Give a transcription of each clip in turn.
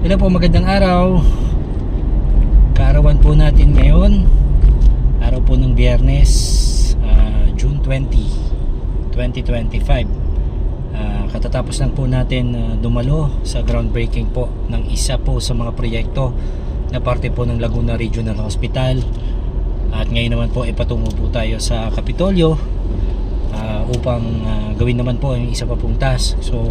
Hello po, magandang araw. Kaarawan po natin ngayon, araw po ng Biyernes, June 20, 2025. Katatapos lang po natin dumalo sa groundbreaking po ng isa po sa mga proyekto na parte po ng Laguna Regional Hospital. At ngayon naman po ipatungo po tayo sa Kapitolyo upang gawin naman po yung isa pa pong task. So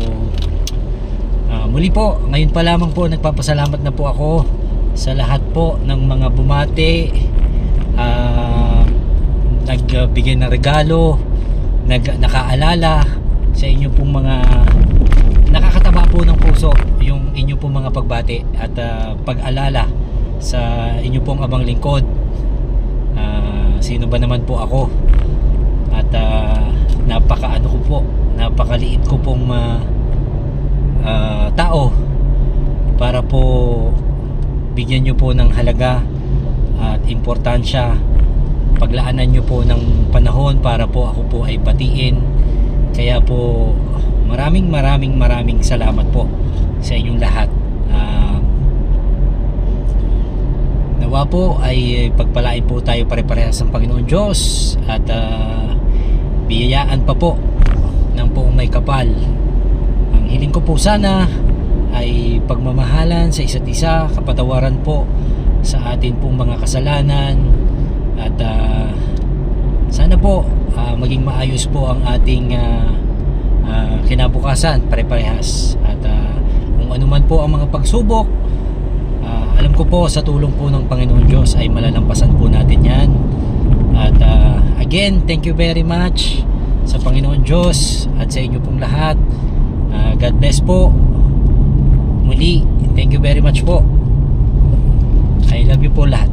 muli po, ngayon pa lamang po nagpapasalamat na po ako sa lahat po ng mga bumati, nagbigay ng regalo, nakaalala sa inyo pong mga nakakataba po ng puso, yung inyo pong mga pagbati at pag-alala sa inyo pong abang lingkod. Sino ba naman po ako, at napakaliit ko pong tao para po bigyan nyo po ng halaga at importansya, paglaanan nyo po ng panahon para po ako po ay batiin. Kaya po maraming salamat po sa inyong lahat. Nawa po ay pagpalain po tayo pare-parehas ng Panginoon Diyos at biyayaan pa po ng poong may kapal. Ang hiling ko po sana ay pagmamahalan sa isa't isa, kapatawaran po sa atin pong mga kasalanan, at sana po maging maayos po ang ating kinabukasan pare-parehas. At kung ano man po ang mga pagsubok, alam ko po sa tulong po ng Panginoon Diyos ay malalampasan po natin yan. At again, thank you very much sa Panginoon Diyos at sa inyo pong lahat. God bless po. Muli, thank you very much po. I love you po lahat.